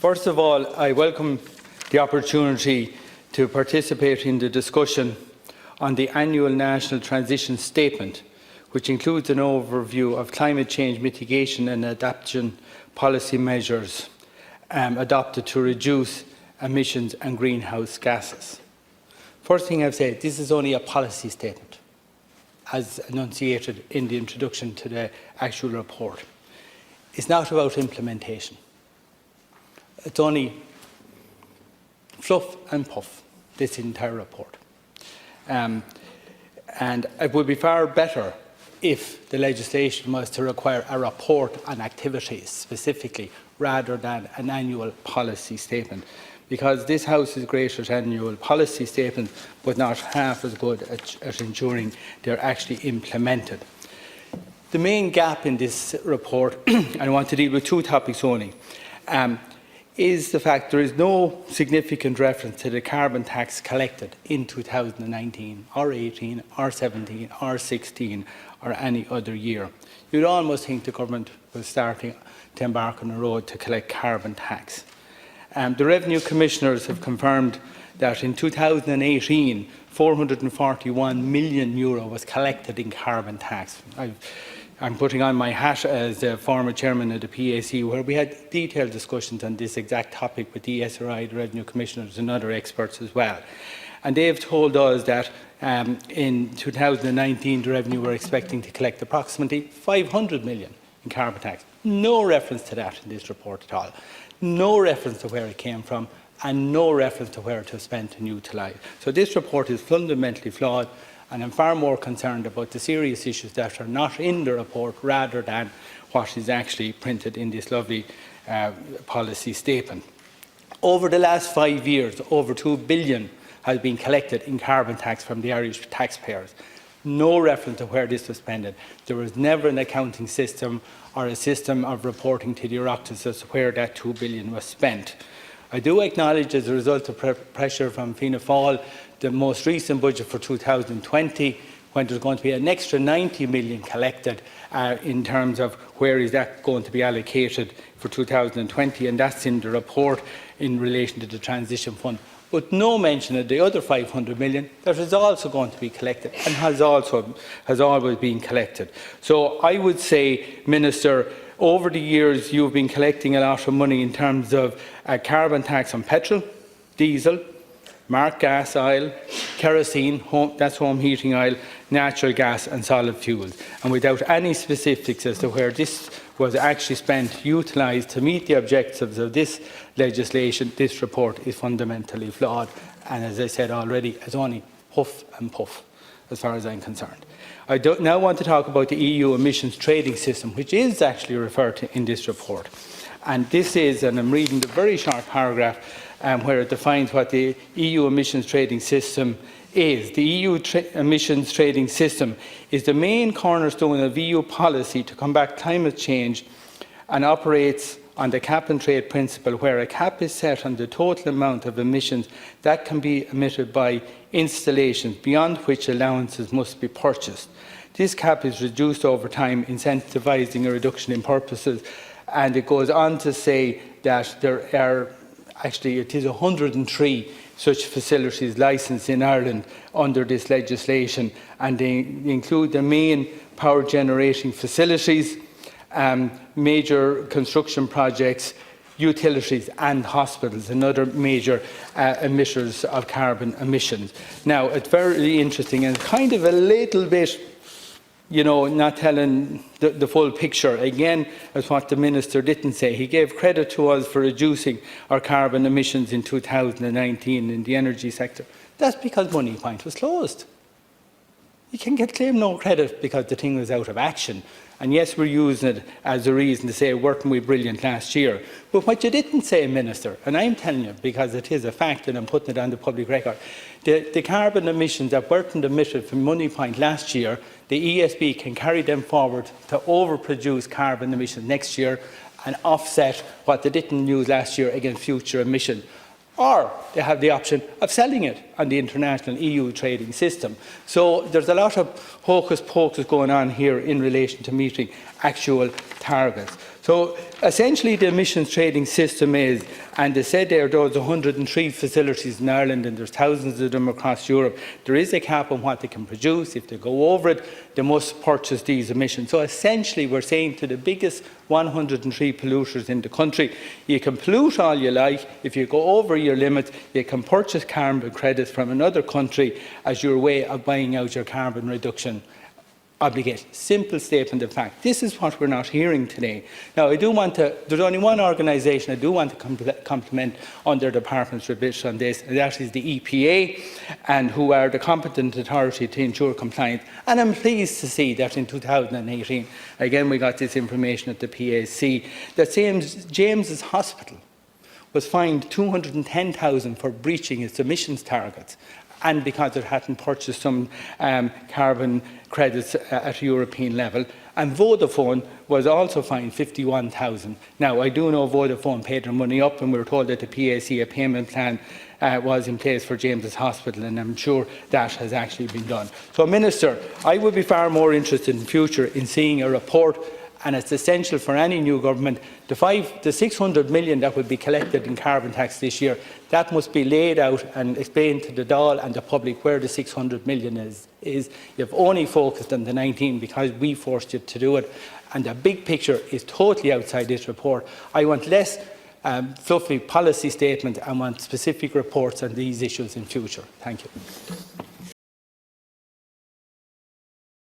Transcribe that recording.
First of all, I welcome the opportunity to participate in the discussion on the annual National Transition Statement, which includes an overview of climate change mitigation and adaptation policy measures adopted to reduce emissions and greenhouse gases. First thing I've said, this is only a policy statement, as enunciated in the introduction to the actual report. It's not about implementation. It's only fluff and puff, this entire report. And it would be far better if the legislation was to require a report on activities specifically, rather than an annual policy statement, because this House is great at annual policy statements, but not half as good at ensuring they're actually implemented. The main gap in this report, and I want to deal with two topics only, is the fact there is no significant reference to the carbon tax collected in 2019, or 18, or 17, or 16, or any other year. You'd almost think the government was starting to embark on a road to collect carbon tax. The Revenue Commissioners have confirmed that in 2018, €441 million was collected in carbon tax. I'm putting on my hat as the former chairman of the PAC, where we had detailed discussions on this exact topic with the SRI, the Revenue Commissioners and other experts as well. And they've told us that in 2019, the revenue were expecting to collect approximately 500 million in carbon tax. No reference to that in this report at all. No reference to where it came from, and no reference to where it was spent and utilised. So this report is fundamentally flawed, and I'm far more concerned about the serious issues that are not in the report rather than what is actually printed in this lovely policy statement. Over the last 5 years, over €2 billion has been collected in carbon tax from the Irish taxpayers. No reference to where this was spent. There was never an accounting system or a system of reporting to the Oireachtas as to where that €2 billion was spent. I do acknowledge, as a result of pressure from Fianna Fáil, the most recent budget for 2020, when there's going to be an extra 90 million collected in terms of where is that going to be allocated for 2020, and that's in the report in relation to the transition fund. But no mention of the other 500 million that is also going to be collected and has always been collected. So I would say, Minister, over the years you've been collecting a lot of money in terms of carbon tax on petrol, diesel, marked gas oil, kerosene, that's home heating oil, natural gas and solid fuels. And without any specifics as to where this was actually spent, utilised to meet the objectives of this legislation, this report is fundamentally flawed. And as I said already, it's only huff and puff as far as I'm concerned. I now want to talk about the EU emissions trading system, which is actually referred to in this report. And this is, and I'm reading the very short paragraph where it defines what the EU emissions trading system is. The EU emissions trading system is the main cornerstone of EU policy to combat climate change and operates on the cap and trade principle, where a cap is set on the total amount of emissions that can be emitted by installations, beyond which allowances must be purchased. This cap is reduced over time, incentivising a reduction in purposes, and it goes on to say that there are actually, it is 103 such facilities licensed in Ireland under this legislation, and they include the main power generating facilities, major construction projects, utilities and hospitals and other major emitters of carbon emissions. Now, it's very interesting and kind of a little bit, you know, not telling the full picture. Again, as what the Minister didn't say, he gave credit to us for reducing our carbon emissions in 2019 in the energy sector. That's because Money Point was closed. You can claim no credit because the thing was out of action. And yes, we're using it as a reason to say, weren't we brilliant last year? But what you didn't say, Minister, and I'm telling you because it is a fact and I'm putting it on the public record, the carbon emissions that weren't emitted from Money Point last year, the ESB can carry them forward to overproduce carbon emissions next year and offset what they didn't use last year against future emissions. Or they have the option of selling it on the international EU trading system. So there's a lot of hocus pocus going on here in relation to meeting actual targets. So essentially the emissions trading system is, and they said there's 103 facilities in Ireland and there's thousands of them across Europe. There is a cap on what they can produce. If they go over it, they must purchase these emissions. So essentially we're saying to the biggest 103 polluters in the country, you can pollute all you like. If you go over your limits, you can purchase carbon credits from another country as your way of buying out your carbon reduction obligation. Simple statement of fact. This is what we're not hearing today. Now, I do want to, there's only one organisation I do want to compliment on their department's remit on this, and that is the EPA, and who are the competent authority to ensure compliance. And I'm pleased to see that in 2018, again we got this information at the PAC, that St James's Hospital was fined $210,000 for breaching its emissions targets, and because it hadn't purchased some carbon credits at a European level. And Vodafone was also fined $51,000. Now, I do know Vodafone paid their money up, and we were told that the PAC, a payment plan, was in place for James's Hospital, and I'm sure that has actually been done. So, Minister, I would be far more interested in future in seeing a report, and it's essential for any new government. The 600 million that will be collected in carbon tax this year, that must be laid out and explained to the Dáil and the public where the 600 million is. You've only focused on the 19 because we forced you to do it, and the big picture is totally outside this report. I want less fluffy policy statement. I want specific reports on these issues in future. Thank you.